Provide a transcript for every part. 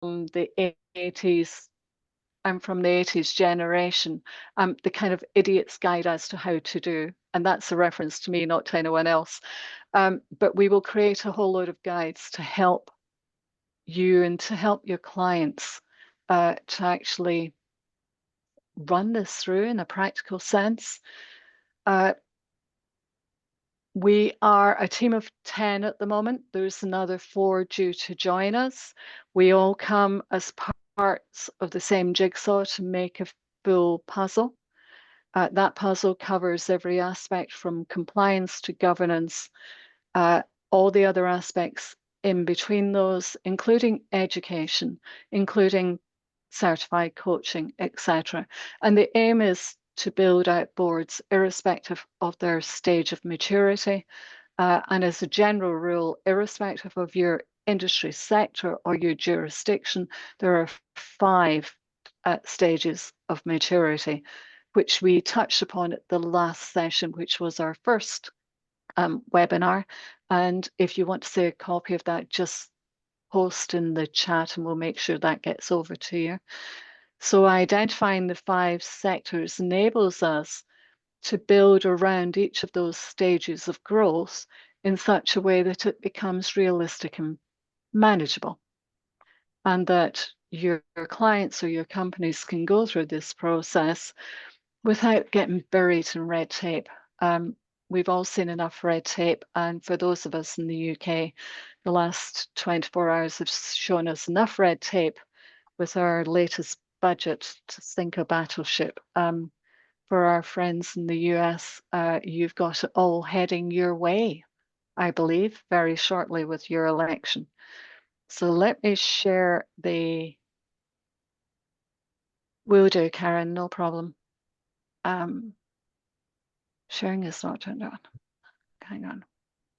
the 80s. I'm from the 80s generation. The kind of idiot's guide as to how to do. And that's a reference to me, not to anyone else. But we will create a whole load of guides to help you and to help your clients to actually run this through in a practical sense. We are a team of 10 at the moment. There's another 4 due to join us. We all come as parts of the same jigsaw to make a full puzzle. That puzzle covers every aspect from compliance to governance, all the other aspects in between those, including education, including certified coaching, etc. And the aim is to build out boards irrespective of their stage of maturity. And as a general rule, irrespective of your industry sector or your jurisdiction, there are 5 stages of maturity, which we touched upon at the last session, which was our first webinar. And if you want to see a copy of that, just post in the chat and we'll make sure that gets over to you. So identifying the 5 sectors enables us to build around each of those stages of growth in such a way that it becomes realistic and manageable, and that your clients or your companies can go through this process without getting buried in red tape. We've all seen enough red tape, and for those of us in the UK, the last 24 hours have shown us enough red tape with our latest budget to sink a battleship. For our friends in the US, you've got it all heading your way, I believe, very shortly with your election. So let me share the... Will do, Karen, no problem. Sharing is not turned on. Hang on.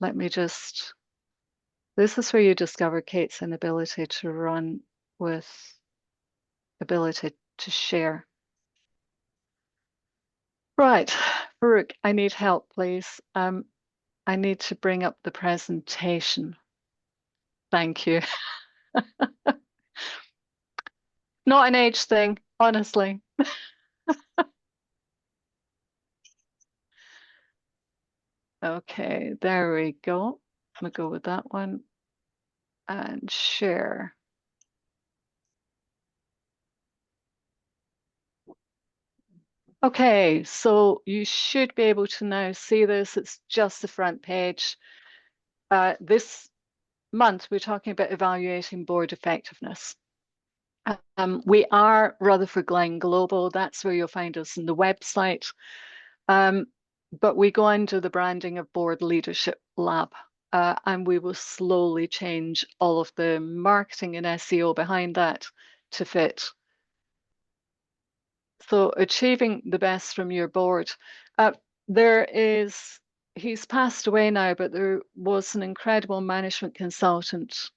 Let me just... This is where you discover Kate's inability to run with ability to share. Right, Farouk, I need help, please. I need to bring up the presentation. Thank you. Not an age thing, honestly. Okay, there we go. I'm gonna go with that one and share. Okay, so you should be able to now see this. It's just the front page. This month, we're talking about evaluating board effectiveness. We are Rutherford Glen Global. That's where you'll find us in the website. But we go under the branding of Board Leadership Lab, and we will slowly change all of the marketing and SEO behind that to fit. So achieving the best from your board. He's passed away now, but there was an incredible management consultant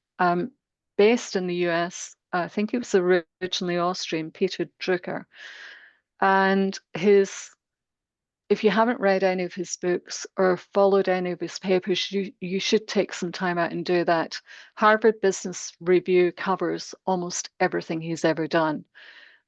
based in the US. I think he was originally Austrian, Peter Drucker. And if you haven't read any of his books or followed any of his papers, you should take some time out and do that. Harvard Business Review covers almost everything he's ever done.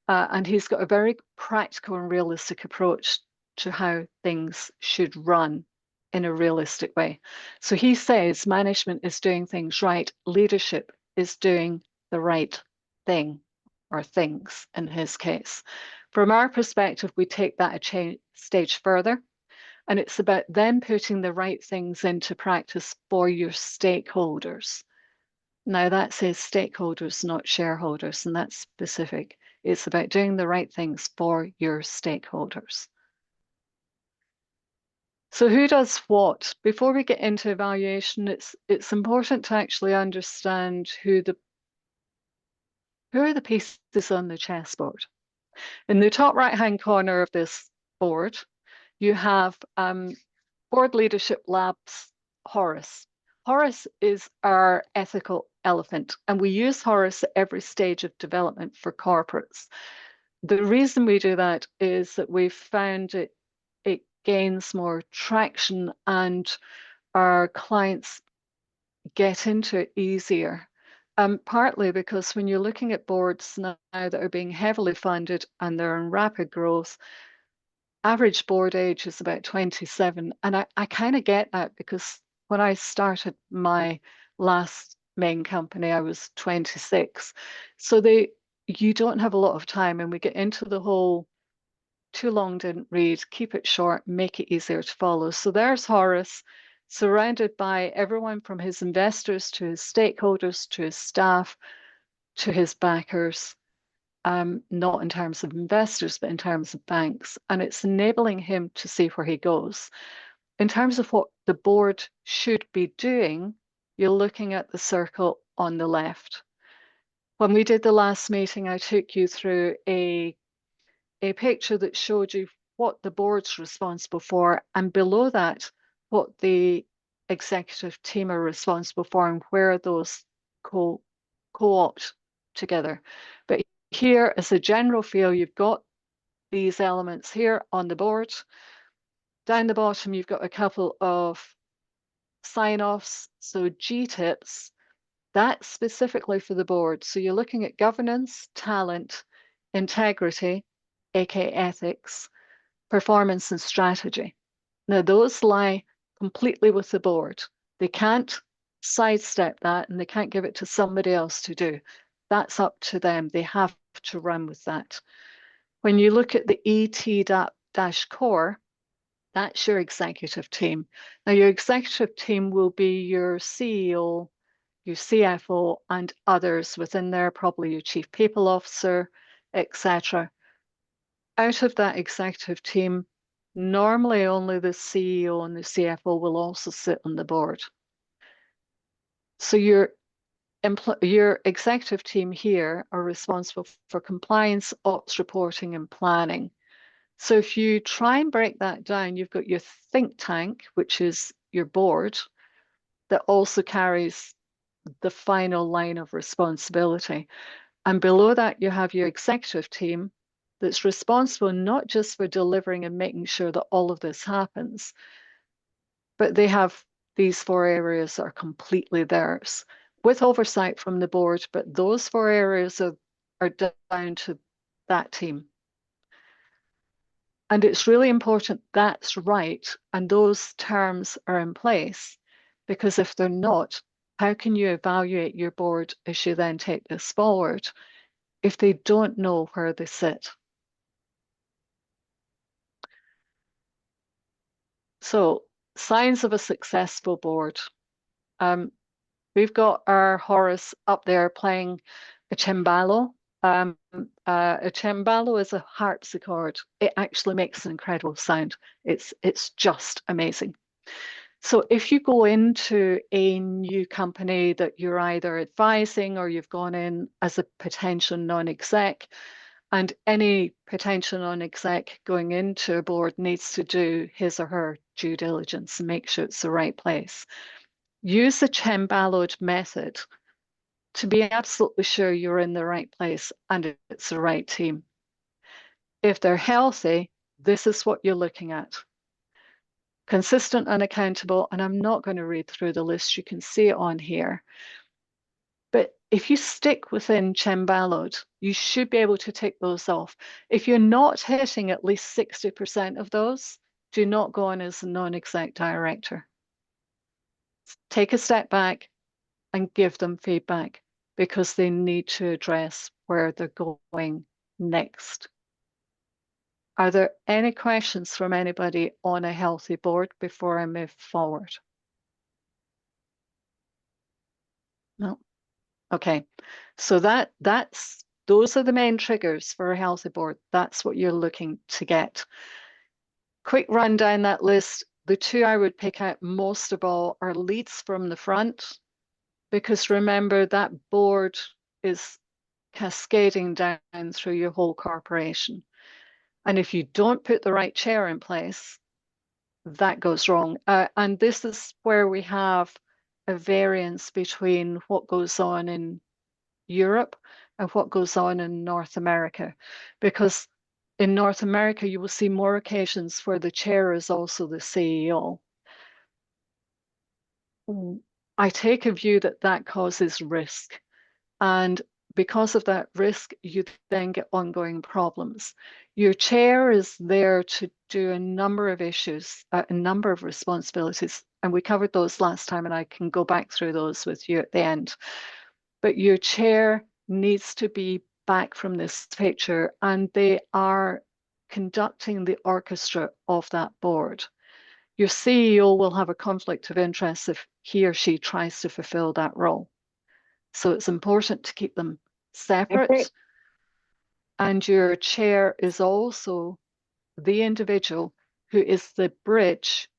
And he's got a very practical and realistic approach to how things should run in a realistic way. So he says management is doing things right, leadership is doing the right thing, or things in his case. From our perspective, we take that a stage further, and it's about then putting the right things into practice for your stakeholders. Now that says stakeholders, not shareholders, and that's specific. It's about doing the right things for your stakeholders. So who does what? Before we get into evaluation, it's important to actually understand who are the pieces on the chessboard. In the top right-hand corner of this board, you have Board Leadership Labs Horace. Horace is our ethical elephant, and we use Horace at every stage of development for corporates. The reason we do that is that we've found it gains more traction and our clients get into it easier Partly because when you're looking at boards now that are being heavily funded and they're in rapid growth, average board age is about 27. And I kind of get that because when I started my last main company, I was 26. So you don't have a lot of time, and we get into the whole too long didn't read, keep it short, make it easier to follow. So there's Horace, surrounded by everyone from his investors to his stakeholders to his staff to his backers, not in terms of investors, but in terms of banks. And it's enabling him to see where he goes. In terms of what the board should be doing, you're looking at the circle on the left. When we did the last meeting, I took you through a picture that showed you what the board's responsible for, and below that, what the executive team are responsible for and where those co-opt together. But here, as a general feel, you've got these elements here on the board. Down the bottom, you've got a couple of sign-offs. So GTIPs, that's specifically for the board. So you're looking at governance, talent, integrity, aka ethics, performance, and strategy. Now, those lie completely with the board. They can't sidestep that and they can't give it to somebody else to do. That's up to them. They have to run with that. When you look at the ET-core, that's your executive team. Now, your executive team will be your CEO, your CFO, and others within there, probably your chief people officer, etc. Out of that executive team, normally only the CEO and the CFO will also sit on the board. So your executive team here are responsible for compliance, ops reporting, and planning. So if you try and break that down, you've got your think tank, which is your board, that also carries the final line of responsibility. And below that, you have your executive team that's responsible not just for delivering and making sure that all of this happens, but they have these four areas that are completely theirs with oversight from the board. But those four areas are down to that team. And it's really important that's right and those terms are in place, because if they're not, how can you evaluate your board as you then take this forward if they don't know where they sit? So, signs of a successful board. Um, we've got our Horace up there playing a cembalo. A cembalo is a harpsichord. It actually makes an incredible sound. It's just amazing. So if you go into a new company that you're either advising or you've gone in as a potential non-exec, and any potential non-exec going into a board needs to do his or her due diligence and make sure it's the right place. Use the Chemballowed method to be absolutely sure you're in the right place and it's the right team. If they're healthy, this is what you're looking at. Consistent and accountable, and I'm not going to read through the list, you can see it on here. But if you stick within Chemballowed, you should be able to tick those off. If you're not hitting at least 60% of those, do not go on as a non-exec director. Take a step back and give them feedback because they need to address where they're going next. Are there any questions from anybody on a healthy board before I move forward? No? Okay. So those are the main triggers for a healthy board. That's what you're looking to get. Quick run down that list. The two I would pick out most of all are leads from the front, because remember that board is cascading down through your whole corporation. And if you don't put the right chair in place, that goes wrong. And this is where we have a variance between what goes on in Europe and what goes on in North America. Because in North America, you will see more occasions where the chair is also the CEO. I take a view that that causes risk. And because of that risk, you then get ongoing problems. Your chair is there to do a number of issues, a number of responsibilities. And we covered those last time, and I can go back through those with you at the end. But your chair needs to be back from this picture, and they are conducting the orchestra of that board. Your CEO will have a conflict of interest if he or she tries to fulfill that role. So it's important to keep them separate. And your chair is also the individual who is the bridge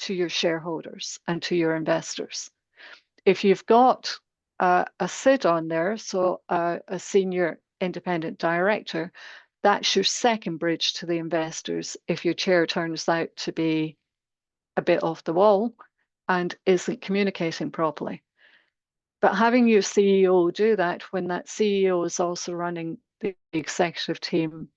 to your shareholders and to your investors. If you've got a SID on there, so a senior independent director, that's your second bridge to the investors if your chair turns out to be a bit off the wall and isn't communicating properly. But having your CEO do that when that CEO is also running the executive team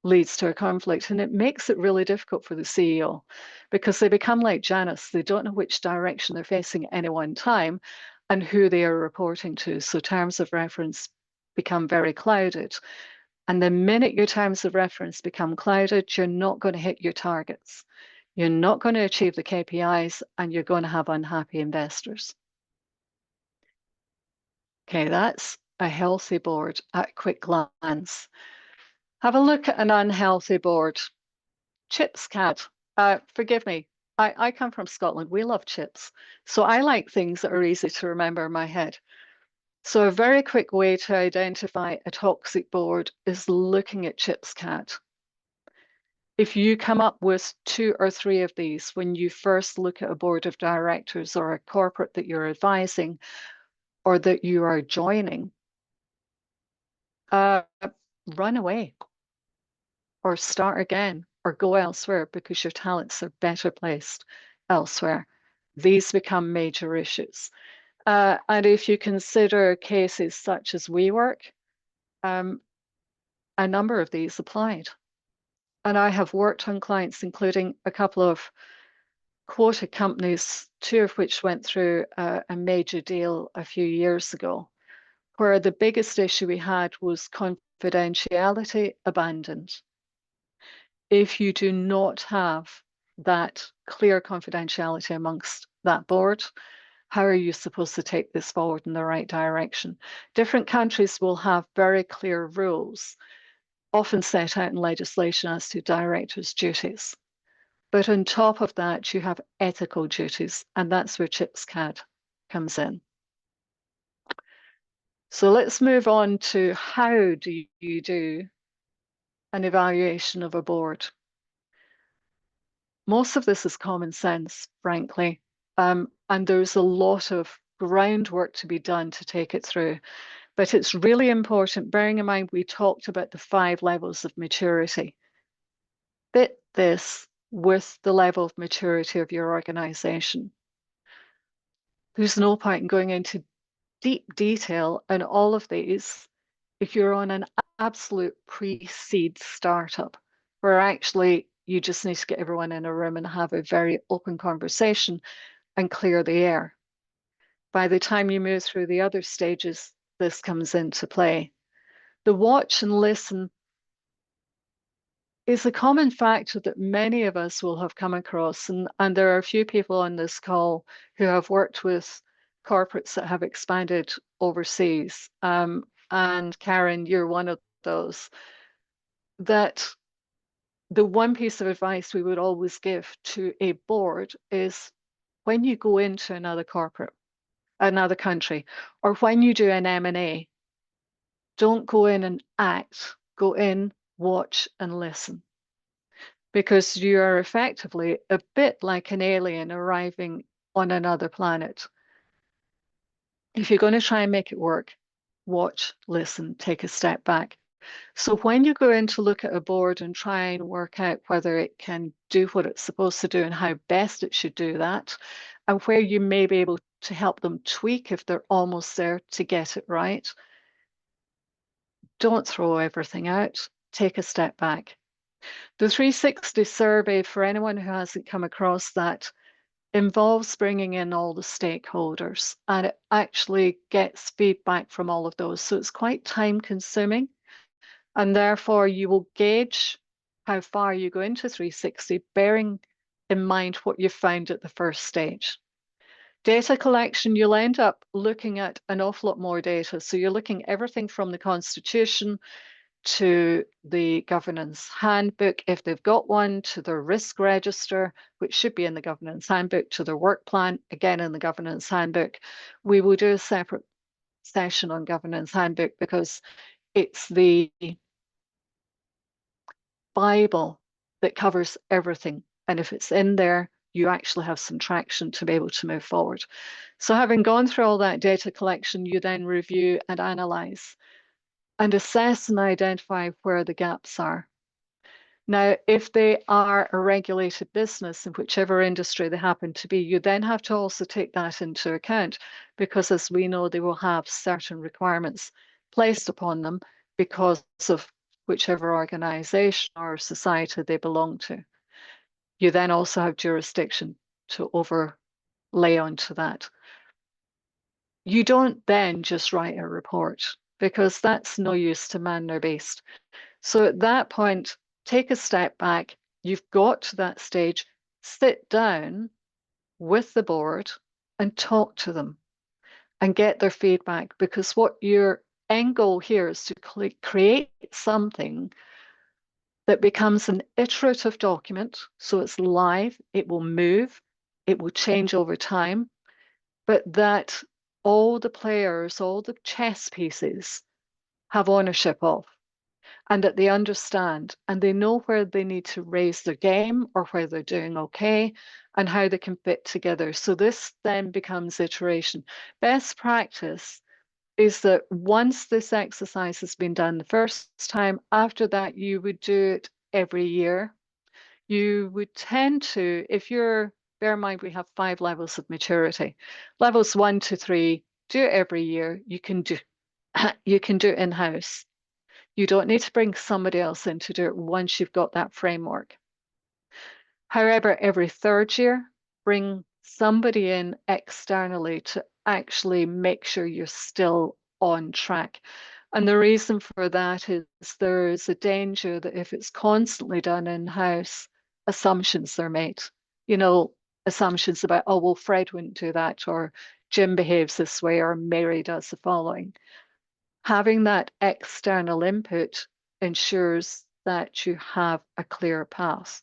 leads to a conflict. And it makes it really difficult for the CEO because they become like Janice. They don't know which direction they're facing at any one time and who they are reporting to. So terms of reference become very clouded. And the minute your terms of reference become clouded, you're not going to hit your targets. You're not going to achieve the KPIs and you're going to have unhappy investors. Okay, that's a healthy board at a quick glance. Have a look at an unhealthy board. Chips cat. Forgive me. I come from Scotland. We love chips. So I like things that are easy to remember in my head. So a very quick way to identify a toxic board is looking at chips cat. If you come up with 2 or 3 of these when you first look at a board of directors or a corporate that you're advising or that you are joining, uh, run away or start again or go elsewhere because your talents are better placed elsewhere. These become major issues. And if you consider cases such as WeWork, um, a number of these applied. And I have worked on clients, including a couple of quoted companies, 2 of which went through a major deal a few years ago, where the biggest issue we had was confidentiality abandoned. If you do not have that clear confidentiality amongst that board, how are you supposed to take this forward in the right direction? Different countries will have very clear rules, often set out in legislation as to directors' duties. But on top of that, you have ethical duties, and that's where ChipsCAD comes in. So let's move on to how do you do an evaluation of a board? Most of this is common sense, frankly, and there's a lot of groundwork to be done to take it through. But it's really important, bearing in mind we talked about the 5 levels of maturity. Fit this with the level of maturity of your organization. There's no point in going into deep detail in all of these if you're on an absolute pre-seed startup, where actually you just need to get everyone in a room and have a very open conversation and clear the air. By the time you move through the other stages, this comes into play. The watch and listen is a common factor that many of us will have come across. And there are a few people on this call who have worked with corporates that have expanded overseas. And Karen, you're one of those. That the one piece of advice we would always give to a board is when you go into another corporate, another country, or when you do an M&A, don't go in and act, go in, watch, and listen. Because you are effectively a bit like an alien arriving on another planet. If you're going to try and make it work, watch, listen, take a step back. So when you go in to look at a board and try and work out whether it can do what it's supposed to do and how best it should do that, and where you may be able to help them tweak if they're almost there to get it right, don't throw everything out. Take a step back. The 360 survey, for anyone who hasn't come across that, involves bringing in all the stakeholders and it actually gets feedback from all of those. So it's quite time consuming. And therefore, you will gauge how far you go into 360, bearing in mind what you found at the first stage. Data collection, you'll end up looking at an awful lot more data. So you're looking everything from the Constitution to the governance handbook, if they've got one, to their risk register, which should be in the governance handbook, to their work plan, again in the governance handbook. We will do a separate session on governance handbook because it's the Bible that covers everything. And if it's in there, you actually have some traction to be able to move forward. So having gone through all that data collection, you then review and analyze and assess and identify where the gaps are. Now, if they are a regulated business in whichever industry they happen to be, you then have to also take that into account because, as we know, they will have certain requirements placed upon them because of whichever organization or society they belong to. You then also have jurisdiction to overlay onto that. You don't then just write a report because that's no use to man or beast. So at that point, take a step back. You've got to that stage, sit down with the board and talk to them and get their feedback because what your end goal here is to create something that becomes an iterative document. So it's live, it will move, it will change over time, but that all the players, all the chess pieces have ownership of and that they understand and they know where they need to raise their game or where they're doing okay and how they can fit together. So this then becomes iteration. Best practice is that once this exercise has been done the first time, after that, you would do it every year. You would tend to, if you're, bear in mind, we have 5 levels of maturity. Levels 1 to 3, do it every year. You can do you can do it in-house. You don't need to bring somebody else in to do it once you've got that framework. However, every third year, bring somebody in externally to actually make sure you're still on track. And the reason for that is there is a danger that if it's constantly done in-house, assumptions are made. You know, assumptions about, oh, well, Fred wouldn't do that, or Jim behaves this way, or Mary does the following. Having that external input ensures that you have a clear path.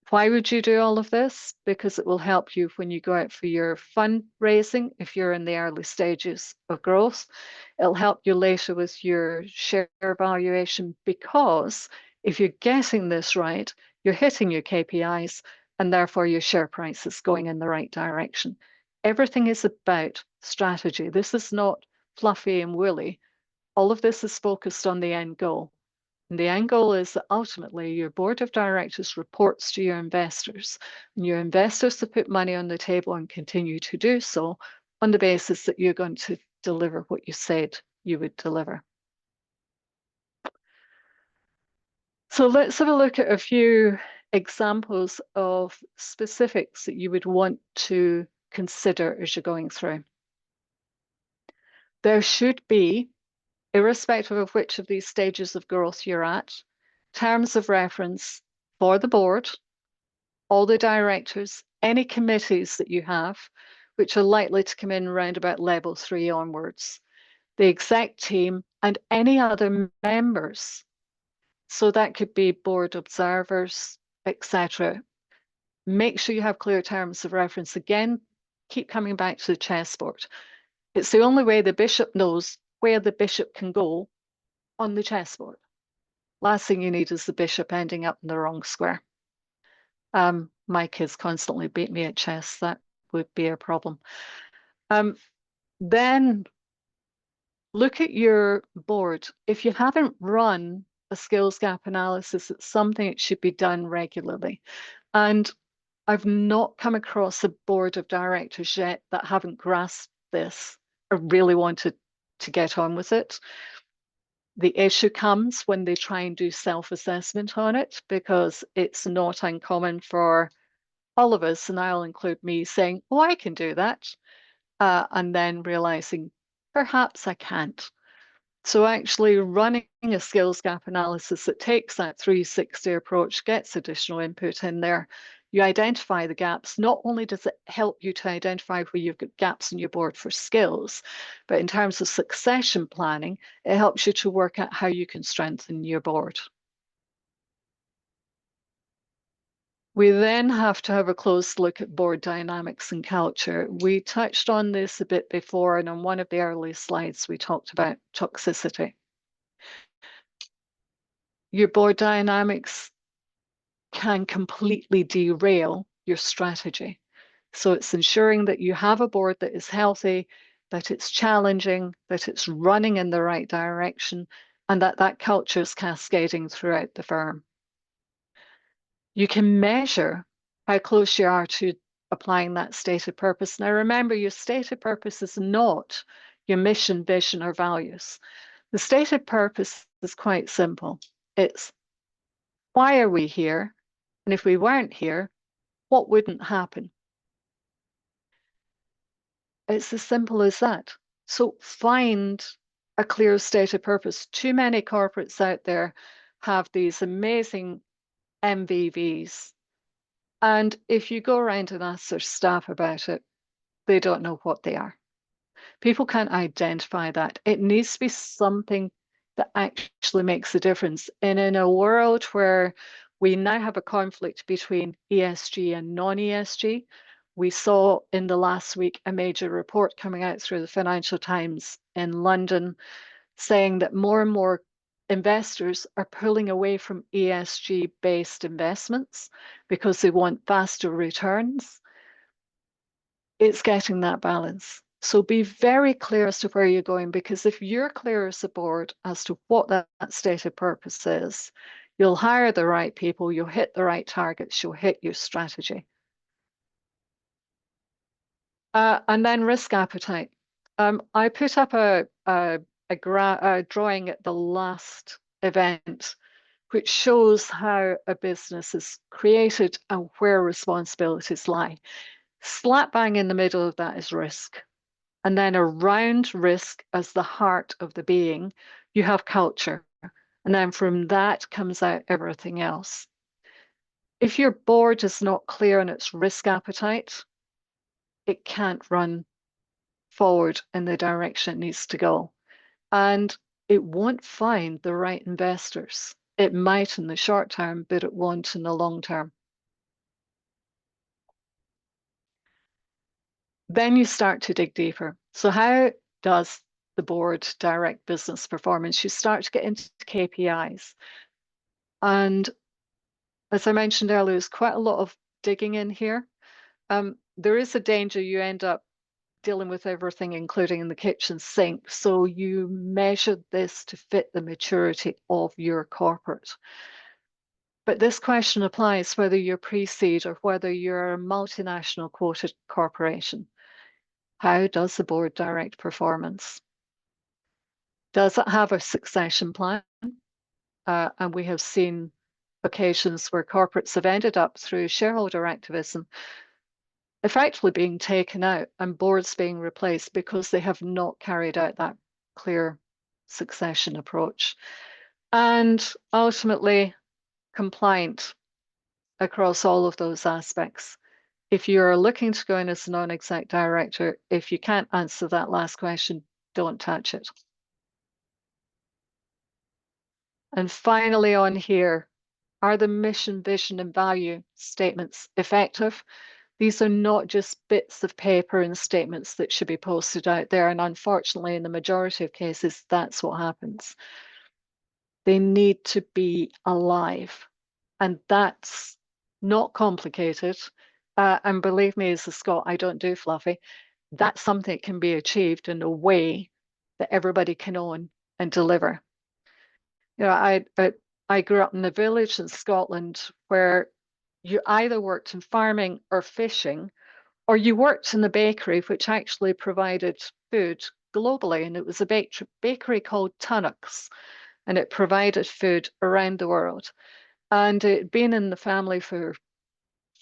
Why would you do all of this? Because it will help you when you go out for your fundraising, if you're in the early stages of growth. It'll help you later with your share valuation because if you're getting this right, you're hitting your KPIs and therefore your share price is going in the right direction. Everything is about strategy. This is not fluffy and woolly. All of this is focused on the end goal. And the end goal is that ultimately your board of directors reports to your investors, and your investors have put money on the table and continue to do so on the basis that you're going to deliver what you said you would deliver. So let's have a look at a few examples of specifics that you would want to consider as you're going through. There should be, irrespective of which of these stages of growth you're at, terms of reference for the board, all the directors, any committees that you have, which are likely to come in around about level 3 onwards, the exec team, and any other members. So that could be board observers, etc. Make sure you have clear terms of reference. Again, keep coming back to the chessboard. It's the only way the bishop knows where the bishop can go on the chessboard. Last thing you need is the bishop ending up in the wrong square. My kids constantly beat me at chess. That would be a problem. Then look at your board. If you haven't run a skills gap analysis, it's something that should be done regularly. And I've not come across a board of directors yet that haven't grasped this or really wanted to get on with it. The issue comes when they try and do self-assessment on it because it's not uncommon for all of us, and I'll include me, saying, oh, I can do that, and then realizing perhaps I can't. So actually running a skills gap analysis that takes that 360 approach, gets additional input in there. You identify the gaps. Not only does it help you to identify where you've got gaps in your board for skills, but in terms of succession planning, it helps you to work out how you can strengthen your board. We then have to have a close look at board dynamics and culture. We touched on this a bit before, and on one of the early slides, we talked about toxicity. Your board dynamics can completely derail your strategy. So it's ensuring that you have a board that is healthy, that it's challenging, that it's running in the right direction, and that that culture is cascading throughout the firm. You can measure how close you are to applying that stated purpose. Now, remember, your stated purpose is not your mission, vision, or values. The stated purpose is quite simple. It's why are we here? And if we weren't here, what wouldn't happen? It's as simple as that. So find a clear stated purpose. Too many corporates out there have these amazing MVVs. And if you go around and ask their staff about it, they don't know what they are. People can't identify that. It needs to be something that actually makes a difference. And in a world where we now have a conflict between ESG and non-ESG, we saw in the last week a major report coming out through the Financial Times in London saying that more and more investors are pulling away from ESG-based investments because they want faster returns. It's getting that balance. So be very clear as to where you're going, because if you're clear as a board as to what that stated purpose is, you'll hire the right people, you'll hit the right targets, you'll hit your strategy. And then risk appetite. I put up a drawing at the last event, which shows how a business is created and where responsibilities lie. Slap bang in the middle of that is risk. And then around risk as the heart of the being, you have culture. And then from that comes out everything else. If your board is not clear on its risk appetite, it can't run forward in the direction it needs to go. And it won't find the right investors. It might in the short term, but it won't in the long term. Then you start to dig deeper. So how does the board direct business performance? You start to get into KPIs. And as I mentioned earlier, there's quite a lot of digging in here. There is a danger you end up dealing with everything, including in the kitchen sink. So you measure this to fit the maturity of your corporate. But this question applies whether you're pre-seed or whether you're a multinational quoted corporation. How does the board direct performance? Does it have a succession plan? And we have seen occasions where corporates have ended up through shareholder activism effectively being taken out and boards being replaced because they have not carried out that clear succession approach. And ultimately, compliant across all of those aspects. If you're looking to go in as a non-exec director, if you can't answer that last question, don't touch it. And finally on here, are the mission, vision, and value statements effective? These are not just bits of paper and statements that should be posted out there. And unfortunately, in the majority of cases, that's what happens. They need to be alive. And that's not complicated. And believe me, as a Scot, I don't do fluffy. That's something that can be achieved in a way that everybody can own and deliver. You know, I grew up in a village in Scotland where you either worked in farming or fishing, or you worked in the bakery, which actually provided food globally. And it was a bakery called Tunnock's, and it provided food around the world. And it had been in the family for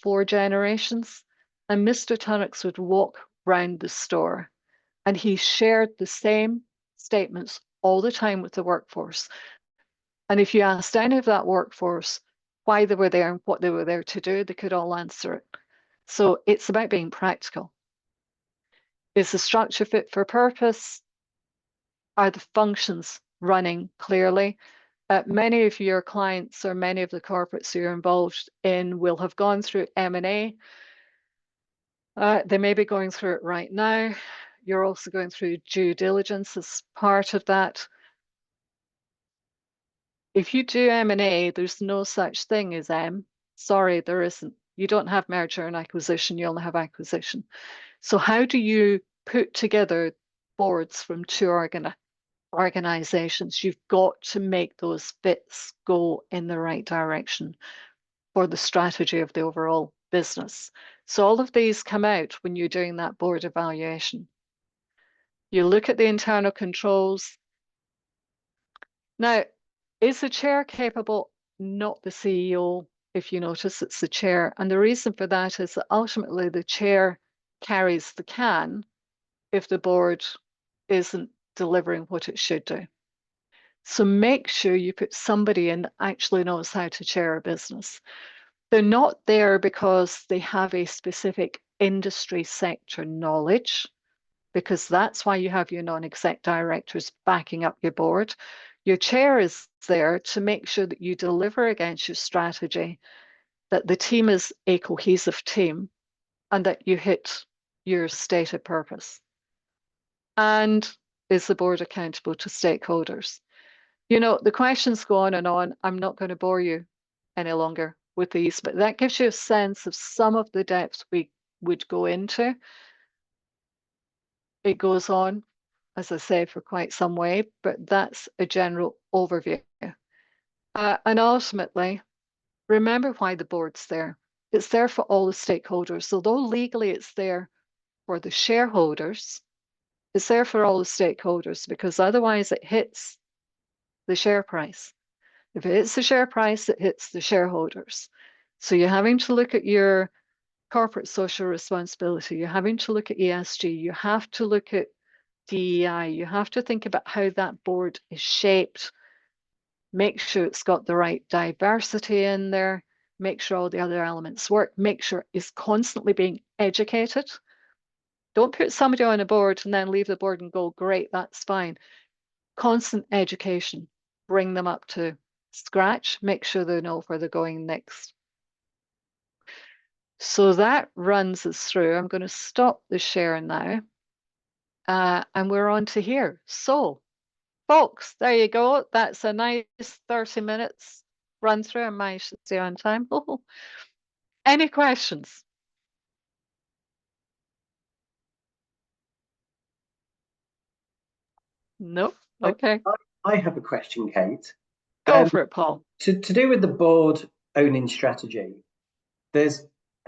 4 generations. And Mr. Tunnocks would walk round the store and he shared the same statements all the time with the workforce. And if you asked any of that workforce why they were there and what they were there to do, they could all answer it. So it's about being practical. Is the structure fit for purpose? Are the functions running clearly? Many of your clients or many of the corporates you're involved in will have gone through M&A. They may be going through it right now. You're also going through due diligence as part of that. If you do M&A, there's no such thing as M. Sorry, there isn't. You don't have merger and acquisition, you only have acquisition. So how do you put together boards from two organizations? You've got to make those fits go in the right direction for the strategy of the overall business. So all of these come out when you're doing that board evaluation. You look at the internal controls. Now, is the chair capable? Not the CEO, if you notice, it's the chair. And the reason for that is that ultimately the chair carries the can if the board isn't delivering what it should do. So make sure you put somebody in that actually knows how to chair a business. They're not there because they have a specific industry sector knowledge, because that's why you have your non-exec directors backing up your board. Your chair is there to make sure that you deliver against your strategy, that the team is a cohesive team, and that you hit your stated purpose. And is the board accountable to stakeholders? You know, the questions go on and on. I'm not going to bore you any longer with these, but that gives you a sense of some of the depth we would go into. It goes on, as I say, for quite some way, but that's a general overview. And ultimately, remember why the board's there. It's there for all the stakeholders. Although legally it's there for the shareholders, it's there for all the stakeholders because otherwise it hits the share price. If it hits the share price, it hits the shareholders. So you're having to look at your corporate social responsibility. You're having to look at ESG. You have to look at DEI. You have to think about how that board is shaped. Make sure it's got the right diversity in there. Make sure all the other elements work. Make sure it's constantly being educated. Don't put somebody on a board and then leave the board and go, great, that's fine. Constant education. Bring them up to scratch. Make sure they know where they're going next. So that runs us through. I'm going to stop the share now. And we're on to here. So, folks, there you go. That's a nice 30 minutes run through. I managed to stay on time. Any questions? Nope. Okay. I have a question, Kate. Go for it, Paul. To do with the board owning strategy, there's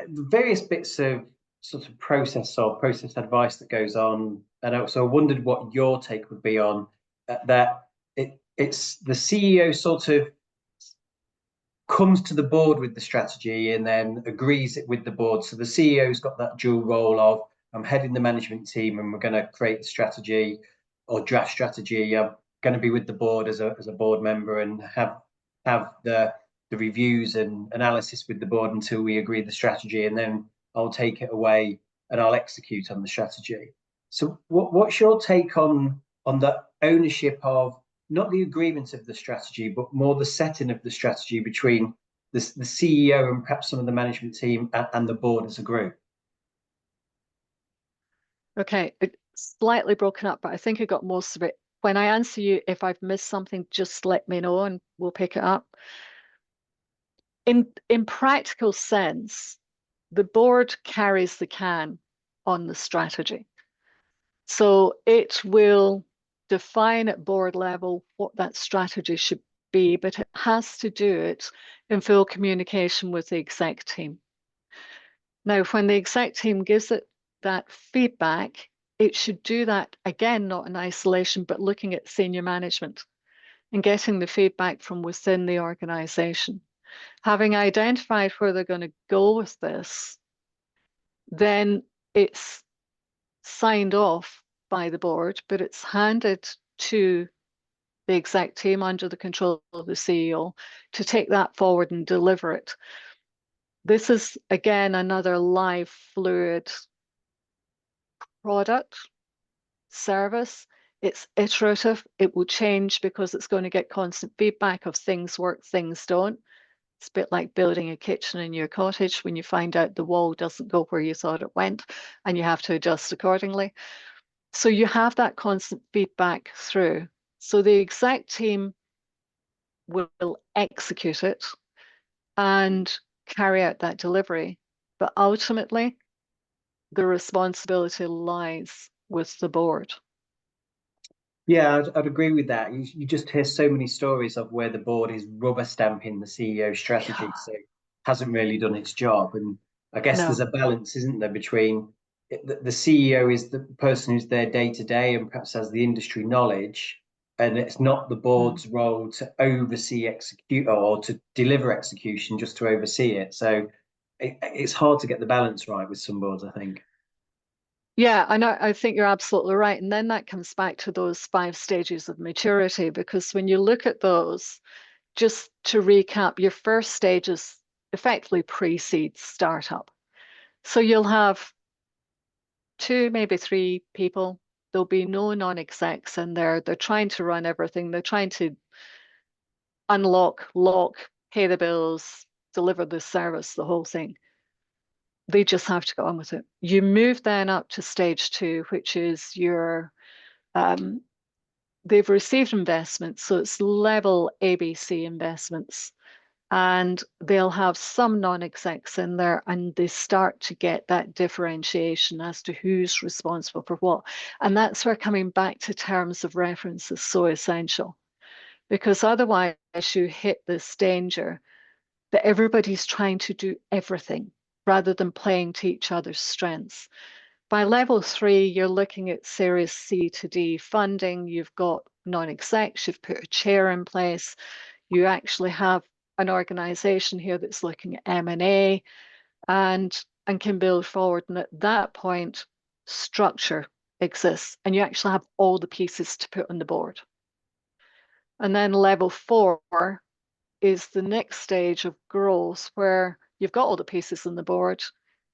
various bits of sort of process or process advice that goes on, and also I wondered what your take would be on that. It's the CEO sort of comes to the board with the strategy and then agrees it with the board. So the CEO's got that dual role of I'm heading the management team and we're going to create the strategy or draft strategy. I'm going to be with the board as a board member and have the reviews and analysis with the board until we agree the strategy, and then I'll take it away and I'll execute on the strategy. So what's your take on the ownership of not the agreement of the strategy, but more the setting of the strategy between the CEO and perhaps some of the management team and the board as a group? Okay, it's slightly broken up, but I think I got most of it. When I answer you, if I've missed something, just let me know and we'll pick it up. In practical sense, the board carries the can on the strategy. So it will define at board level what that strategy should be, but it has to do it in full communication with the exec team. Now, when the exec team gives it that feedback, it should do that again, not in isolation, but looking at senior management and getting the feedback from within the organization. Having identified where they're going to go with this, then it's signed off by the board, but it's handed to the exec team under the control of the CEO to take that forward and deliver it. This is, again, another live, fluid product, service. It's iterative. It will change because it's going to get constant feedback of things work, things don't. It's a bit like building a kitchen in your cottage when you find out the wall doesn't go where you thought it went and you have to adjust accordingly. So you have that constant feedback through. So the exec team will execute it and carry out that delivery. But ultimately, the responsibility lies with the board. Yeah, I'd agree with that. You just hear so many stories of where the board is rubber stamping the CEO's strategy, so it hasn't really done its job. And I guess there's No. a balance, isn't there, between the CEO is the person who's there day to day and perhaps has the industry knowledge, and it's not the Mm. board's role to oversee execute or to deliver execution, just to oversee it. So it's hard to get the balance right with some boards, I think. Yeah, I think you're absolutely right. And then that comes back to those 5 stages of maturity, because when you look at those, just to recap, your first stage is effectively pre-seed startup. So you'll have 2, maybe 3 people. There'll be no non-execs in there. They're trying to run everything. They're trying to unlock, lock, pay the bills, deliver the service, the whole thing. They just have to get on with it. You move then up to stage 2, which is your um, they've received investments, so it's level ABC investments, and they'll have some non-execs in there, and they start to get that differentiation as to who's responsible for what. And that's where coming back to terms of reference is so essential, because otherwise you hit this danger that everybody's trying to do everything rather than playing to each other's strengths. By level 3, you're looking at Series C to D funding. You've got non-execs, you've put a chair in place. You actually have an organization here that's looking at M&A and can build forward. And at that point, structure exists, and you actually have all the pieces to put on the board. And then level 4 is the next stage of growth where you've got all the pieces on the board,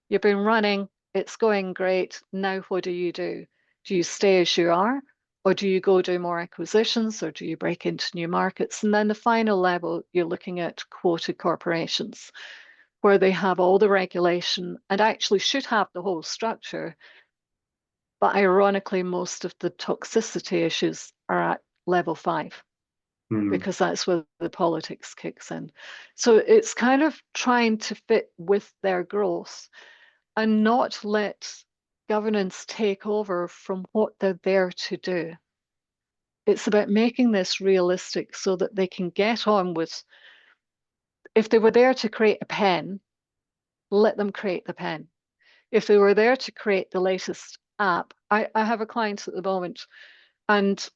you've been running, it's going great. Now, what do you do? Do you stay as you are, or do you go do more acquisitions, or do you break into new markets? And then the final level, you're looking at quoted corporations, where they have all the regulation and actually should have the whole structure. But ironically, most of the toxicity issues are at level 5 Hmm. because that's where the politics kicks in. So it's kind of trying to fit with their growth and not let governance take over from what they're there to do. It's about making this realistic so that they can get on with, if they were there to create a pen, let them create the pen. If they were there to create the latest app, I have a client at the moment, and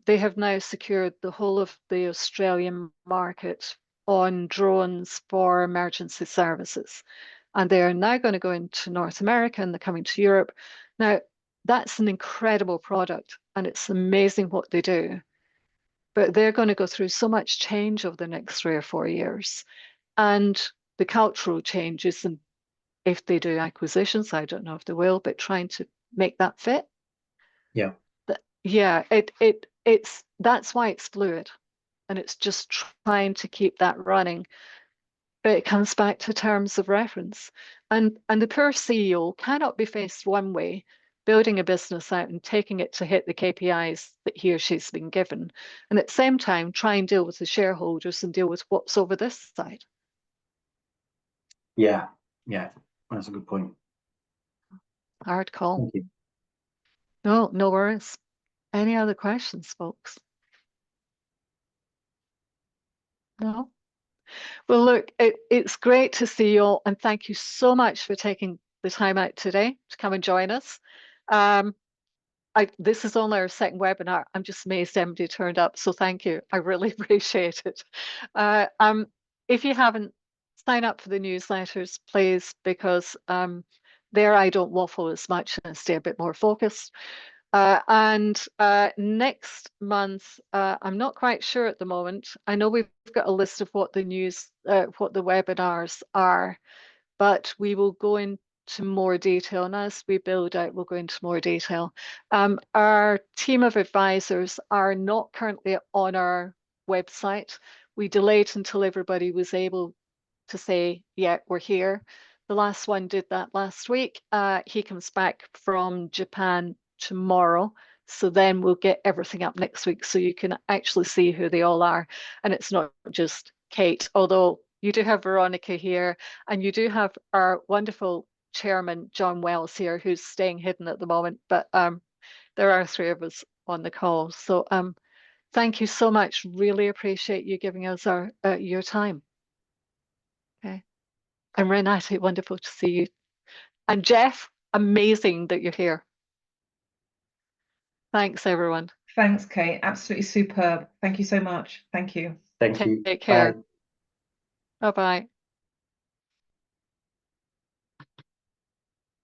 they have now secured the whole of the Australian market on drones for emergency services. And they are now going to go into North America and they're coming to Europe. Now, that's an incredible product and it's amazing what they do. But they're going to go through so much change over the next 3 or 4 years. And the cultural changes, and if they do acquisitions, I don't know if they will, but trying to make that fit. Yeah. Yeah, it's that's why it's fluid and it's just trying to keep that running. But it comes back to terms of reference. And the poor CEO cannot be faced one way, building a business out and taking it to hit the KPIs that he or she's been given. And at the same time, try and deal with the shareholders and deal with what's over this side. Yeah. Yeah. That's a good point. Hard call. Thank you. No, no worries. Any other questions, folks? No? Well, look, it's great to see you all, and thank you so much for taking the time out today to come and join us. Um, this is only our second webinar. I'm just amazed everybody turned up, so thank you. I really appreciate it. Uh, um, if you haven't sign up for the newsletters, please, because there I don't waffle as much and stay a bit more focused. And next month, I'm not quite sure at the moment. I know we've got a list of what the what the webinars are, but we will go into more detail. And as we build out, we'll go into more detail. Our team of advisors are not currently on our website. We delayed until everybody was able to say, yeah, we're here. The last one did that last week. He comes back from Japan tomorrow. So then we'll get everything up next week so you can actually see who they all are. And it's not just Kate, although you do have Veronica here and you do have our wonderful chairman, John Wells here, who's staying hidden at the moment. But there are three of us on the call. So thank you so much. Really appreciate you giving us your time. Okay. And Renate, wonderful to see you. And Jeff, amazing that you're here. Thanks, everyone. Thanks, Kate. Absolutely superb. Thank you so much. Thank you. Thank you. Take Bye. care. Bye-bye.